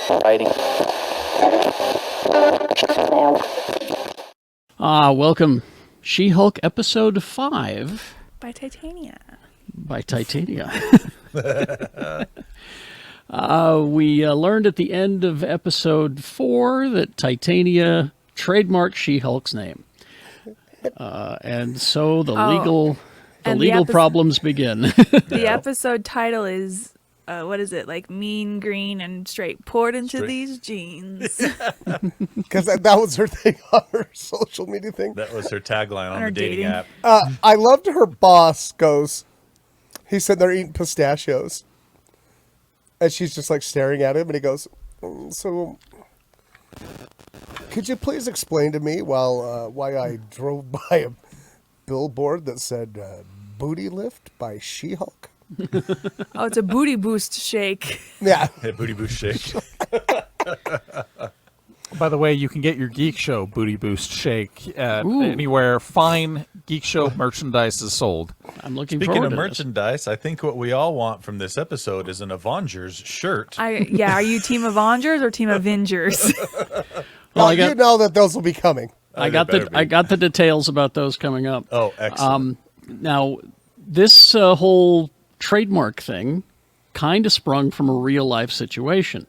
Writing. Welcome. She-Hulk episode 5. By Titania. We learned at the end of episode 4 that Titania trademarked She-Hulk's name. And so the legal problems begin. The episode title is, what is it, like mean, green, and straight poured into these jeans. Because that was her thing on her social media thing. That was her tagline on the dating app. I loved her boss goes, he's sitting there eating pistachios. And she's just like staring at him and he goes, so could you please explain to me why I drove by a billboard that said booty lift by She-Hulk? Oh, it's a booty boost shake. Yeah. Hey, booty boost shake. By the way, you can get your Geekshow Booty Boost Shake at anywhere fine Geekshow merchandise is sold. I'm looking Speaking forward of to merchandise, I think what we all want from this episode is an Avengers shirt. Are you Team Avengers or Team Avengers? Well, you know that those will be coming. I got the details about those coming up. Oh, excellent. Now, this whole trademark thing kind of sprung from a real life situation.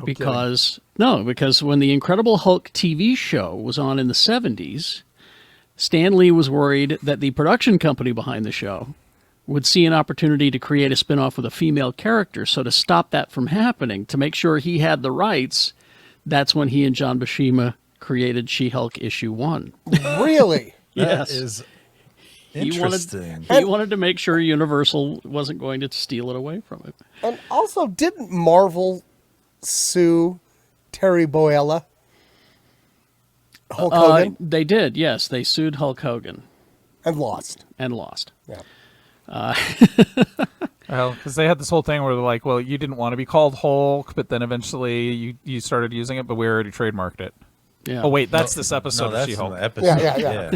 Because when the Incredible Hulk TV show was on in the 70s, Stan Lee was worried that the production company behind the show would see an opportunity to create a spinoff with a female character. So to stop that from happening, to make sure he had the rights, that's when he and John Buscema created She-Hulk issue 1. Really? Yes. That is interesting. He wanted to make sure Universal wasn't going to steal it away from him. And also, didn't Marvel sue Terry Boyella? Hulk Hogan? They did, yes. They sued Hulk Hogan. And lost. Yeah. Well, because they had this whole thing where they're like, well, you didn't want to be called Hulk, but then eventually you started using it, but we already trademarked it. Yeah. Oh, wait, that's this episode that's of She-Hulk. in the episode. Yeah.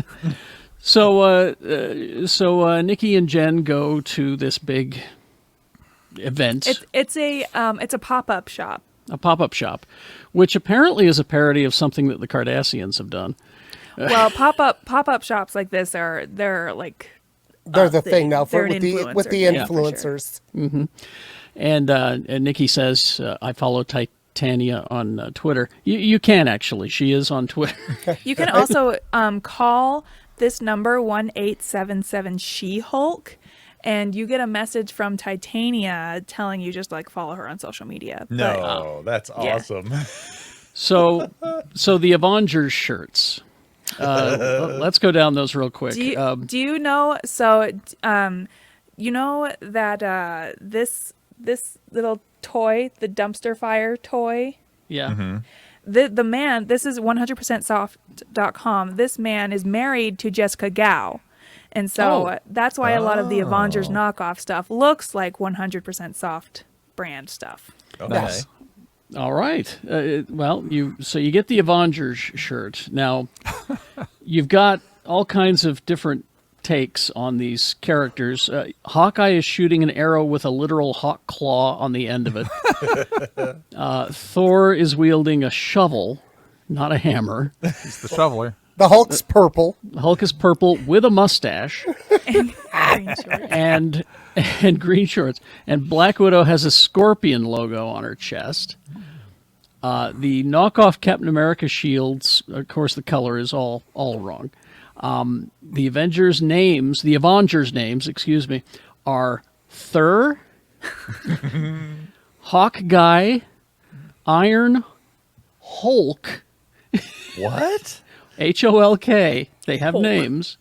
So Nikki and Jen go to this big event. It's a pop-up shop. A pop-up shop, which apparently is a parody of something that the Kardashians have done. Well, pop-up shops like this they're the thing now with the influencers. Yeah. Mm-hmm. And Nikki says, I follow Titania on Twitter. You can actually. She is on Twitter. You can also call this number 1-877-SHE-HULK. And you get a message from Titania telling you just like follow her on social media. That's awesome. So the Avengers shirts. Let's go down those real quick. Do you know? So you know that this little toy, the dumpster fire toy. Yeah. Mm-hmm. The man. This is 100%soft.com. This man is married to Jessica Gao. And so that's why a lot of the Avengers knockoff stuff looks like 100% soft brand stuff. Okay. Yes. All right. You get the Avengers shirt. Now, you've got all kinds of different takes on these characters. Hawkeye is shooting an arrow with a literal hawk claw on the end of it. Thor is wielding a shovel, not a hammer. He's the shoveler. The Hulk's purple. The Hulk is purple with a mustache. And green shorts. and green shorts. And Black Widow has a scorpion logo on her chest. The knockoff Captain America shields, of course, the color is all wrong. The Avengers names, are Thur, Hawkeye, Iron Hulk. What? H-O-L-K. They have names.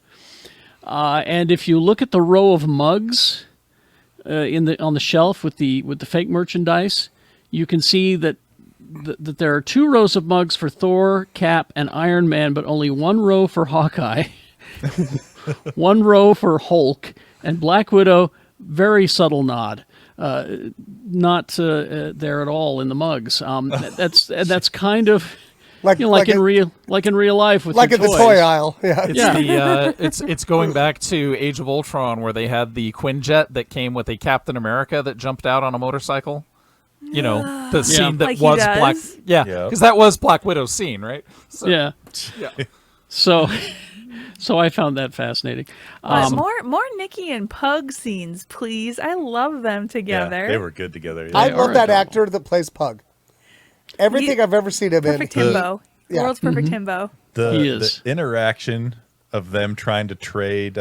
And if you look at the row of mugs on the shelf with the fake merchandise, you can see that there are 2 rows of mugs for Thor, Cap, and Iron Man, but only 1 row for Hawkeye, 1 row for Hulk, and Black Widow. Very subtle nod. Not there at all in the mugs. That's kind of. Like in real life with like your at toys. the toy aisle. Yeah. It's going back to Age of Ultron where they had the Quinjet that came with a Captain America that jumped out on a motorcycle. the scene that Like he was does? Black. Yeah, Yeah. because that was Black Widow's scene, right? So, Yeah. yeah. So, so I found that fascinating. More Nikki and Pug scenes, please. I love them together. Yeah, they were good together. Yeah. I They love are that adorable. actor that plays Pug. Everything I've ever seen him Perfect in. himbo. Yeah. World's perfect himbo. He the is. interaction of them trying to trade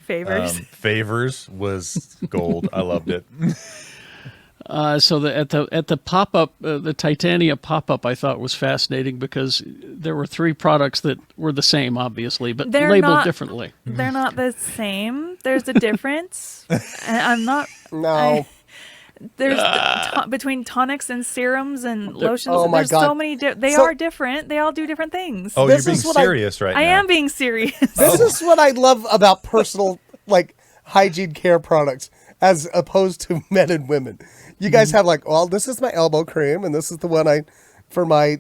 Favors. favors was gold. I loved it. So at the pop up, the Titania pop up, I thought was fascinating because there were 3 products that were the same, obviously, but They're labeled not- differently. They're not the same. There's a difference. And I'm not. No. There's between tonics and serums and lotions. oh my there's God. so many. They So- are different. They all do different things. Oh, This you're is being what I- serious right now. I am being serious. This is what I love about personal, like, hygiene care products as opposed to men and women. You guys have, like, well, this is my elbow cream, and this is the one for my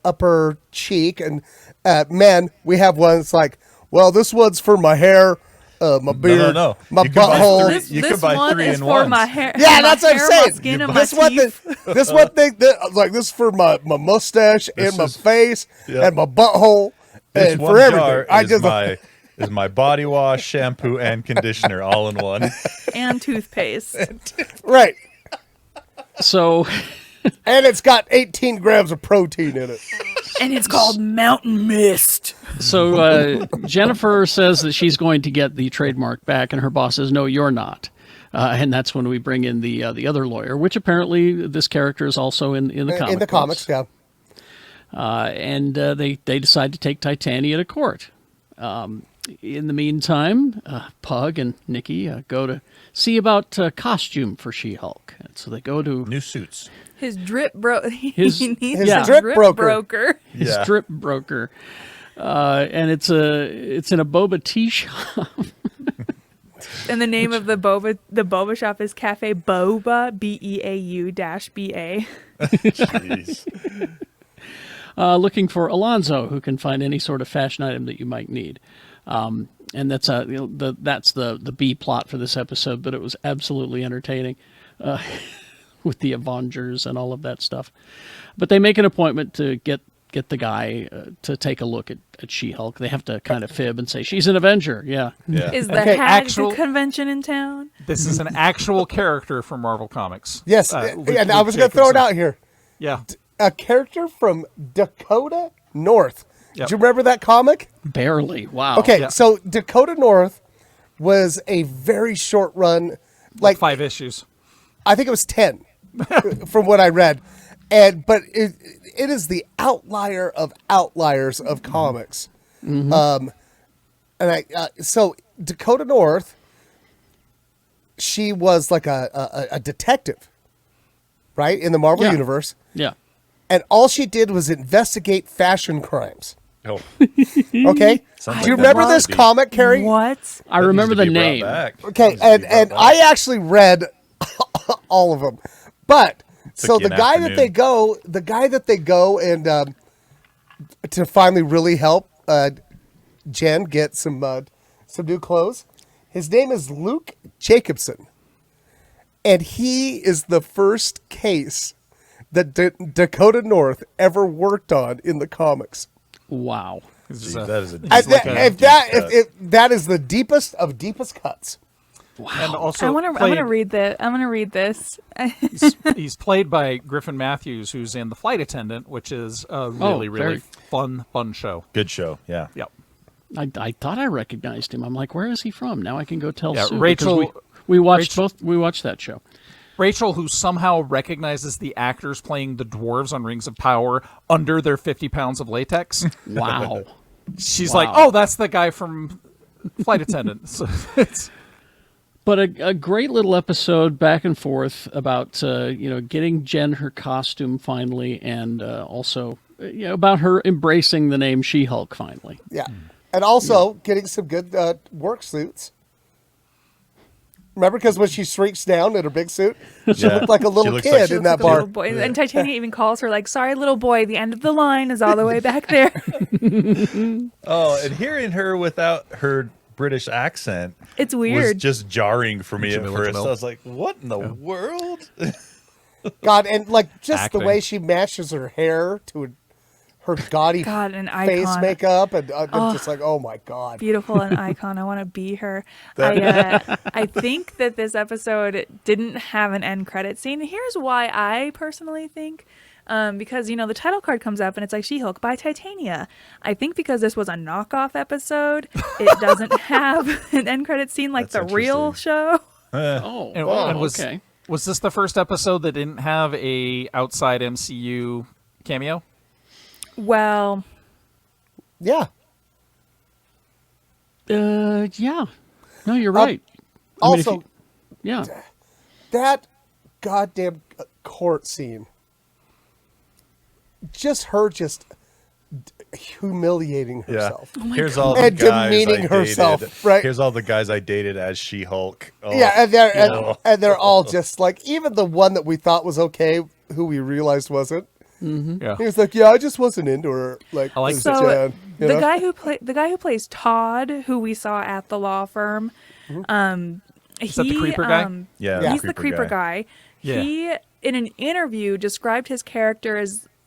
upper cheek. And men, we have one that's like, well, this one's for my hair, my beard, no. my You can buy butthole. three- you can buy one 3 is in for ones. my hair. Yeah, my that's what I'm hair, saying. My skin and This my one, teeth. this one thing, like this for my mustache and my is- face Yep. and my butthole This and one for everything. jar I is just is my body wash, shampoo, and conditioner all in one. And toothpaste. right, So, and it's got 18 grams of protein in it. And it's called Mountain Mist. so Jennifer says that she's going to get the trademark back, and her boss says, "No, you're not." And that's when we bring in the other lawyer, which apparently this character is also in the comic In the books. comics, yeah. And they decide to take Titania to court. In the meantime, Pug and Nikki go to see about costume for She-Hulk. And so they go to New suits. His drip His- he needs yeah. a drip drip broker. broker. his Yeah. strip broker. And it's in a boba tea shop. And the name of the boba shop is Cafe Boba, BEAU-BA. Jeez. Looking for Alonzo, who can find any sort of fashion item that you might need. And that's that's the B plot for this episode, but it was absolutely entertaining with the Avengers and all of that stuff. But they make an appointment to get the guy to take a look at She-Hulk. They have to kind of fib and say, she's an Avenger. Yeah. Yeah. Is the Okay, Hag the convention in town? This is an actual character from Marvel Comics. Yes, Luke- and I Luke was going to throw it Jacobson. out here. Yeah. A character from Dakota North. Yep. Do you remember that comic? Barely. Wow. Okay, Yeah. so Dakota North was a very short run, like 5 issues. I think it was 10 from what I read. But it is the outlier of outliers of comics. So Dakota North, she was like a detective, right, in the Marvel Yeah. universe. Yeah. And all she did was investigate fashion crimes. Oh, Okay? Sounds Do you like that remember might this be- comic, Carrie? What? I that remember needs the to be brought name. back. Okay, Needs to be and brought back. I actually read all of them. But so you the an guy afternoon. that they go and to finally really help Jen get some new clothes. His name is Luke Jacobson, and he is the first case that Dakota North ever worked on in the comics. Wow. This is Jeez, a- that is a it's And like if that is the deepest of deepest cuts. and also I'm gonna played- read that. I'm gonna read this. he's played by Griffin Matthews, who's in The Flight Attendant, which is a really, very- fun show. Good show. Yeah. Yep. I thought I recognized him. I'm like, where is he from? Now I can go tell Yeah, Sue. Rachel- because we watched Rachel- both. We watched that show. Rachel, who somehow recognizes the actors playing the dwarves on Rings of Power under their 50 pounds of latex. Wow. She's Wow. like, oh, that's the guy from Flight Attendant. So it's, But a great little episode back and forth about getting Jen her costume finally, and also about her embracing the name She-Hulk finally. Yeah. And also getting some good work suits. Remember, because when she shrinks down in her big suit, she Yeah. looked like a She little looks kid like- She in looks that like a bar. little boy. And Titania even calls her like, "Sorry, little boy. The end of the line is all the way back there." Oh, and hearing her without her British accent It's was weird. just jarring for me at Jamil, first. Jamil. I was like, what in the world? God, and like just Acting. the way she matches her hair to her gaudy God, an face icon. makeup, and I'm just like, oh my God. Beautiful and icon. I want to be her. I think that this episode didn't have an end credit scene. Here's why I personally think. Because, the title card comes up and it's like She-Hulk by Titania. I think because this was a knockoff episode, it doesn't have an end credit scene like That's the real show. Oh, And, wow, and okay. was this the first episode that didn't have a outside MCU cameo? Well, Yeah. Yeah. No, you're right. I mean, if Also, you- yeah. that goddamn court scene. Just her humiliating Yeah. herself. Here's all the And guys demeaning I herself, dated. right? Here's all the guys I dated as She-Hulk. Oh, Yeah, and they're yeah. and they're all just like, even the one that we thought was okay, who we realized wasn't. Yeah. He was like, "Yeah, I just wasn't into her." Like, I like it was that. so Jen, you the know? guy who plays Todd, who we saw at the law firm, Is that the creeper guy? Yeah, he's the creeper guy. Yeah. He, in an interview, described his character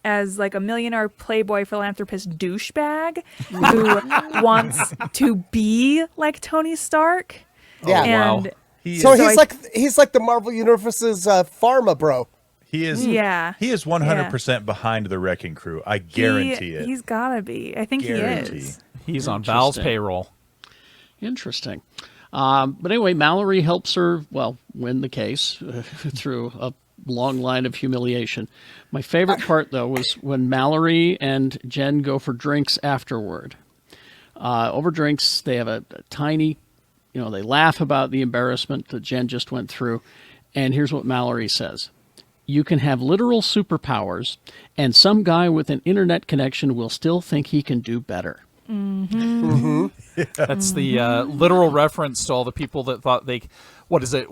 as like a millionaire playboy philanthropist douchebag who wants to be like Tony Stark. Yeah. wow. And So So he's like the Marvel Universe's pharma bro. He is. Yeah. He is 100% behind the Wrecking Crew. I guarantee it. He's gotta be. I think Guarantee. he is. He's on Val's Interesting. payroll. Interesting. But anyway, Mallory helps her, win the case through a long line of humiliation. My favorite part, though, was when Mallory and Jen go for drinks afterward. Over drinks, they have a tiny, they laugh about the embarrassment that Jen just went through. And here's what Mallory says. You can have literal superpowers, and some guy with an internet connection will still think he can do better. That's the literal reference to all the people that thought what is it?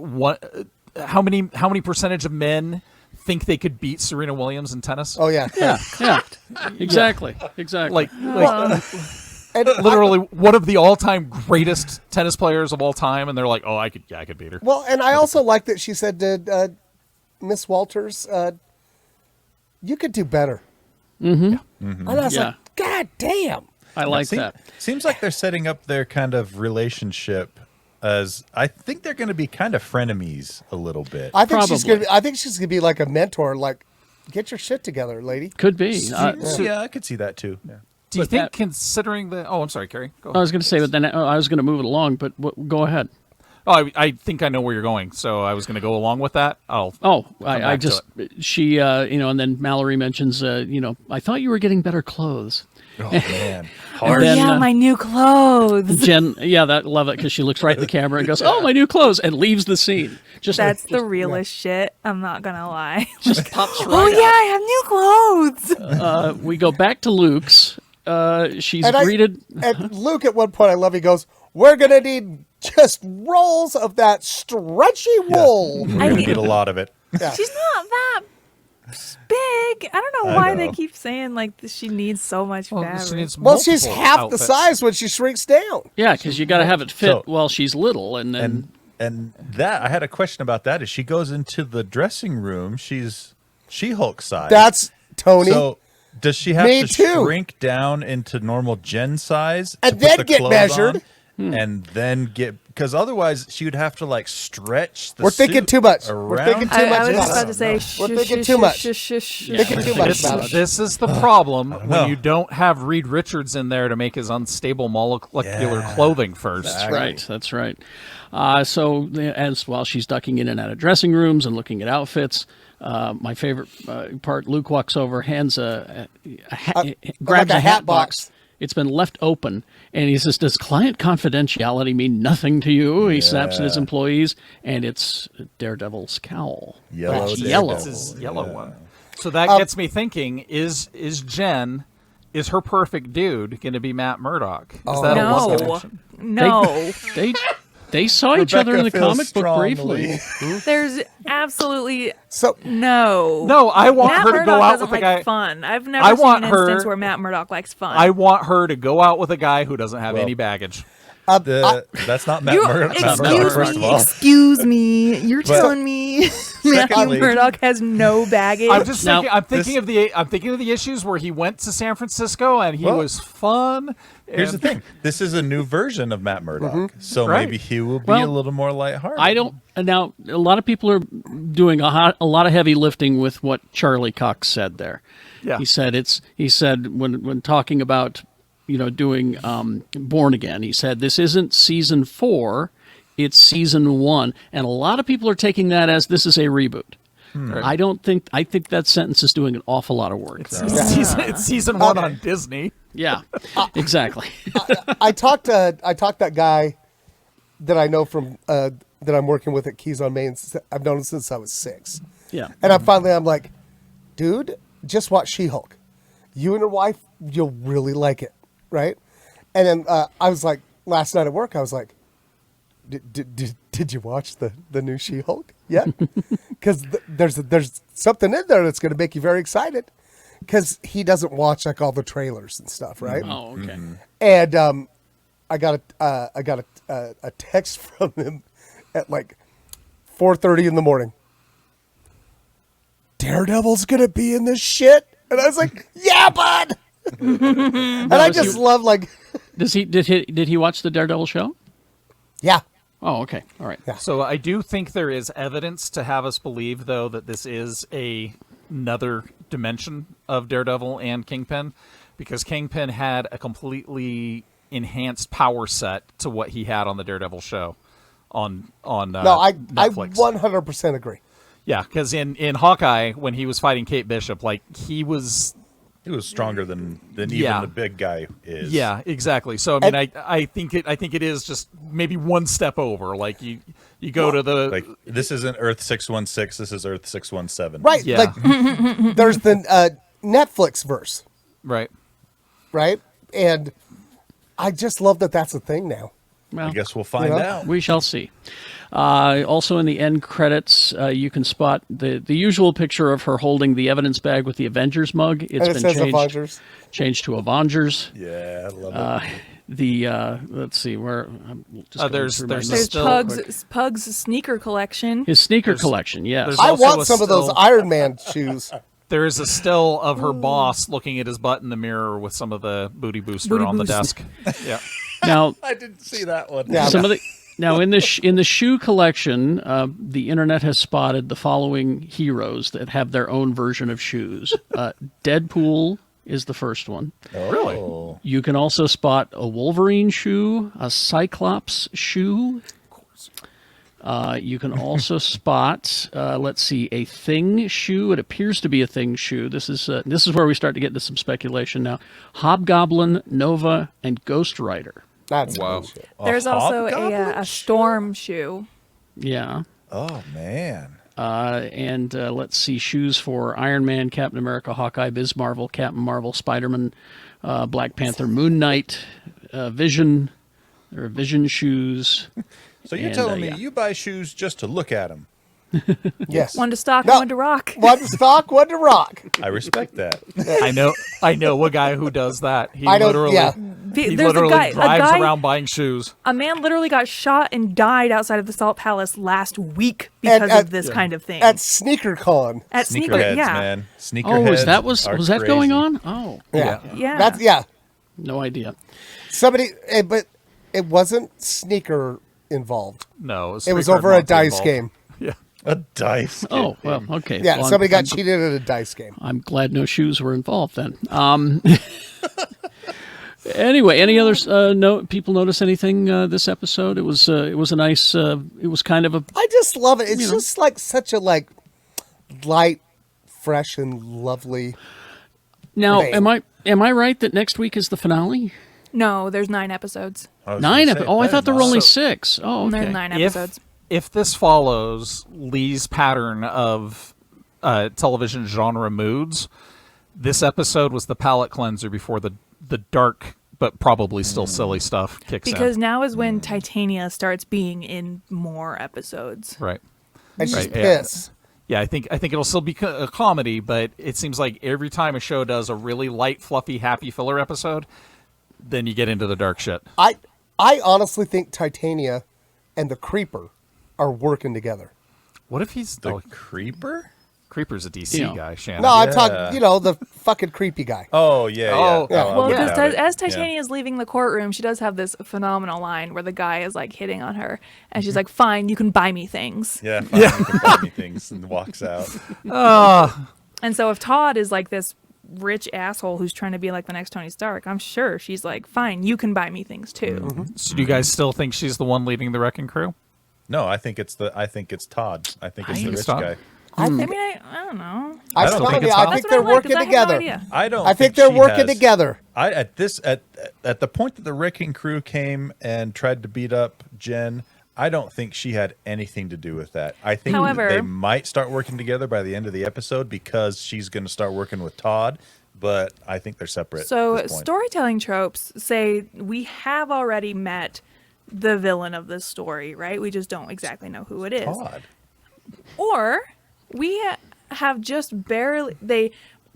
How many percentage of men think they could beat Serena Williams in tennis? Oh yeah, Yeah, exactly. Like and literally one of the all-time greatest tennis players of all time, and they're like, "Oh, I could beat her." Well, and I also like that she said to Miss Walters, "You could do better." Mm-hmm. And I was Yeah. like, "God damn!" I like that. Seems like they're setting up their kind of relationship as I think they're going to be kind of frenemies a little bit. I think she's Probably. gonna. I think she's gonna be like a mentor. Like, get your shit together, lady. Could be. Yeah, I could see that too. Yeah. Do you But think, that- considering the? Oh, I'm sorry, Kerry. Go I ahead. was going to say, but then I was going to move it along, but go ahead. Oh, I think I know where you're going, so I was going to go along with that. I back to just, she, and then Mallory mentions, I thought you were getting better clothes. Oh man, And hard. then, my new clothes. Jen, love it because she looks right at the camera and goes, "Oh, my new clothes," and leaves the scene. That's the realest shit. I'm not gonna lie. just pops right Oh out. yeah, I have new clothes. We go back to Luke's. She's And greeted. And Luke, at one point, I love. He goes, "We're gonna need just rolls of that stretchy wool." We're going to get a lot of it. Yeah. She's not that big. I don't know why they know. keep saying like she needs so much Well, fabric. she needs Well, she's multiple half outfits. the size when she shrinks down. Yeah, because you got to have it fit So- while she's little, and then And that I had a question about that. As she goes into the dressing room, she's She-Hulk size. That's Tony. So does she have Me to too. shrink down into normal Jen size And to put then the get clothes measured? on? And then because otherwise she would have to like stretch the We're thinking suit too much. around. We're thinking too I much was about just about it. to say. We're thinking too much. Thinking too much This, about it. this is the problem when know. you don't have Reed Richards in there to make his unstable molecular Yeah. clothing first. Exactly. right, that's right. So as while she's ducking in and out of dressing rooms and looking at outfits, my favorite part: Luke walks over, hands grabs like a a hat hat box. box. It's been left open, and he says, "Does client confidentiality mean nothing to you?" He snaps at his Yeah. employees, and it's Daredevil's cowl. Yellow. That's Daredevil. yellow. This is yellow one. So that gets me thinking: Is Jen, is her perfect dude going to be Matt Murdock? Is that a No. one connection? No, They saw each other in the Rebecca feels comic book strongly. briefly. there's absolutely So no. No, I want Matt her to Murdock go out doesn't with a like guy. fun. I've I never seen want an her- instance where Matt Murdock likes fun. I want her to go out with a guy who doesn't have any baggage. That's not Matt Murdock. First of all, Excuse me. You're But- telling me. Matthew Secondly- Murdock has no baggage. I'm just Now- thinking. I'm thinking of the issues where he went to San Francisco and he Well, was fun. here's the and- thing: this is a new version of Matt Murdock, so Right. maybe he will be Well, a little more lighthearted. I don't. Now, a lot of people are doing a lot of heavy lifting with what Charlie Cox said there. Yeah. He said when talking about doing Born Again, he said this isn't season 4, it's season 1, and a lot of people are taking that as this is a reboot. Right. I think that sentence is doing an awful lot of work. It's season 1 on Disney. Yeah, exactly. I talked that guy that I know from that I'm working with at Keys on Main. I've known him since I was 6. Yeah. And I'm like, dude, just watch She-Hulk. You and your wife, you'll really like it, right? And then I was like, last night at work, I was like, did you watch the new She-Hulk yet? Because there's something in there that's going to make you very excited. Because he doesn't watch like all the trailers and stuff, right? Oh, okay. And I got a text from him at like 4:30 in the morning. Daredevil's gonna be in this shit, and I was like, "Yeah, bud." And I just love like, Did he watch the Daredevil show? yeah, Oh, okay. All right. Yeah. So I do think there is evidence to have us believe, though, that this is another dimension of Daredevil and Kingpin, because Kingpin had a completely enhanced power set to what he had on the Daredevil show on no, I Netflix. 100% agree. Yeah, because in Hawkeye, when he was fighting Kate Bishop, like he was stronger than even Yeah. the big guy is. Yeah, exactly. So I mean, I think it is just maybe one step over. Like you go to the Like, this isn't Earth 616. This is Earth 617. Right, Yeah. like there's the Netflix verse, right. right? And I just love that that's a thing now. Well, I guess we'll find Yeah. out. we shall see. Also, in the end credits, you can spot the usual picture of her holding the evidence bag with the Avengers mug. It's And it been says changed, Avengers. changed to Avengers. Yeah, I love it. Let's see where. I'm just going There's- through my there's notes There's still- real quick. Pug's sneaker collection. His sneaker collection. Yes. there's I also want a some of those still- Iron Man shoes. There is a still of her boss looking at his butt in the mirror with some of the booty booster Booty on the boost. desk. Yeah. Now, I didn't see that one. Yeah. some of the now in the shoe collection, the internet has spotted the following heroes that have their own version of shoes. Deadpool is the first one. Really? You can also spot a Wolverine shoe, a Cyclops shoe. You can also spot, let's see, a Thing shoe. It appears to be a Thing shoe. This is where we start to get into some speculation now. Hobgoblin, Nova, and Ghost Rider. That's Wow. bullshit. There's also Hobgoblin a Storm shoe. Yeah. Oh man. And let's see, shoes for Iron Man, Captain America, Hawkeye, Biz Marvel, Captain Marvel, Spider-Man, Black Panther, Moon Knight, Vision. There are Vision shoes. So you're And, telling me yeah. you buy shoes just to look at them? Yes. One to stock, No. one to rock. One to stock, one to rock. I respect that. I know a guy who does that. He I don't- literally yeah. he There's literally a drives guy, around buying shoes. a man literally got shot and died outside of the Salt Palace last week because At- of this kind of thing. At SneakerCon. At Sneaker, Sneakerheads, yeah. man. Sneakerheads. Oh, was are that going crazy. on? Oh, Yeah. Yeah. That's, yeah. no idea. Somebody, but it wasn't sneaker involved. No, It was Street over a Card dice Monster game. involved. A dice. Oh, game. well, okay. Yeah, Well, somebody I'm got cheated at a dice game. I'm glad no shoes were involved then. Anyway, any other people notice anything this episode? It was a nice. It was kind of a. I just love it. It's You know. just like such a light, fresh, and lovely. Now, Right. am I right that next week is the finale? No, there's 9 episodes. I was 9 gonna say, Oh, I that thought is there were not- only So- 6. Oh, okay. There's 9 episodes. If this follows Lee's pattern of television genre moods, this episode was the palate cleanser before the dark but probably still silly stuff kicks Because in. now is when Titania starts being in more episodes. Right. And she's Right, yeah. pissed. Yeah, I think it'll still be a comedy, but it seems like every time a show does a really light, fluffy, happy filler episode, then you get into the dark shit. I honestly think Titania and the Creeper are working together. What if he's The Creeper? Creeper's a DC Yeah. guy, Shannon? No, I'm Yeah. talking, the fucking creepy guy. Oh, yeah, Oh, yeah. yeah. Well, I because doubt it. as Titania is leaving the courtroom, she does have this phenomenal line where the guy is like hitting on her, and she's like, "Fine, you can buy me things." Yeah, fine, you can buy me things, and walks out. And so if Todd is like this rich asshole who's trying to be like the next Tony Stark, I'm sure she's like, "Fine, you can buy me things too." So do you guys still think she's the one leading the wrecking crew? No, I think it's Todd. I think it's the rich Todd. guy. I mean, I don't know. I don't think it's Todd. That's they're what I like, 'cause working I had no together. idea. I think they're she working has- together. At the point that the wrecking crew came and tried to beat up Jen, I don't think she had anything to do with that. I think However- they might start working together by the end of the episode because she's going to start working with Todd, but I think they're separate. So at this point. storytelling tropes say we have already met the villain of this story, right? We just don't exactly know who it is. Todd. Or we have just barely, they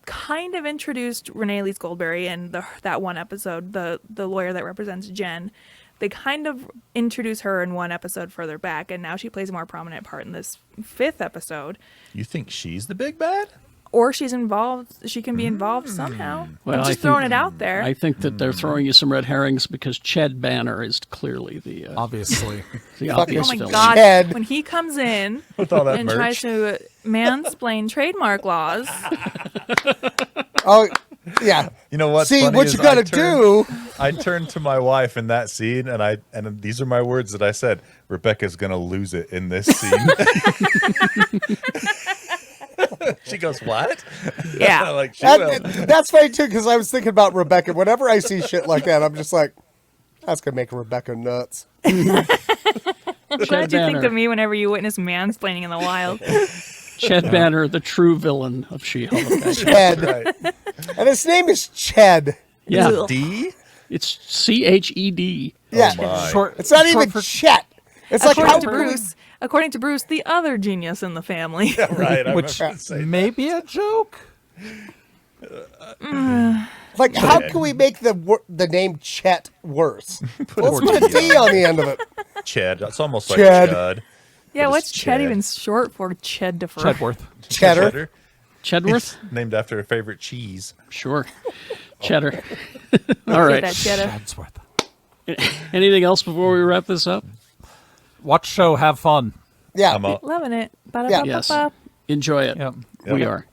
kind of introduced Renee Lees Goldberry in that one episode, the lawyer that represents Jen. They kind of introduce her in one episode further back, and now she plays a more prominent part in this 5th episode. You think she's the big bad? Or she's involved, she can be involved somehow. Well, I'm I just think- throwing it out there. I think that they're throwing you some red herrings because Ched Banner is clearly the Obviously. obvious Oh my villain. God! Ted. When he comes in With all that and merch. tries to mansplain trademark laws, Oh, yeah. You know what's See, funny what is you got to I do. I turned to my wife in that scene, and these are my words that I said. Rebecca's gonna lose it in this scene. She goes, "What?" yeah. Like she will. That's funny, too, because I was thinking about Rebecca. Whenever I see shit like that, I'm just like, that's going to make Rebecca nuts. I'm glad you think Banner. of me whenever you witness mansplaining in the wild. Ched Banner, the true villain of She-Hulk. Ched. Right. And his name is Ched. Yeah, D. it's Ched. Yeah. my. Short, It's not short even for- Chet. It's like how According to Bruce, the other genius in the family. Right. I which remember saying may be a joke. Like, how can we make the name Chet worse? Let's put a D on the end of it. Ched. It's almost like Ched. Chud. Yeah, But what's it's Ched Ched. even short for? Cheddifer. Chedworth. Cheddar. Chedworth? Named after a favorite cheese. Sure. Cheddar. All right. That cheddar. Chedsworth. Anything else before we wrap this up? Watch show, have fun. Yeah. I'm out. Loving it. Yeah. Yes. Ba-da-ba-ba-ba. Enjoy it. Yep. We Yep. are.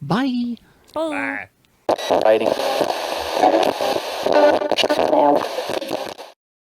Bye. Bye. Fighting.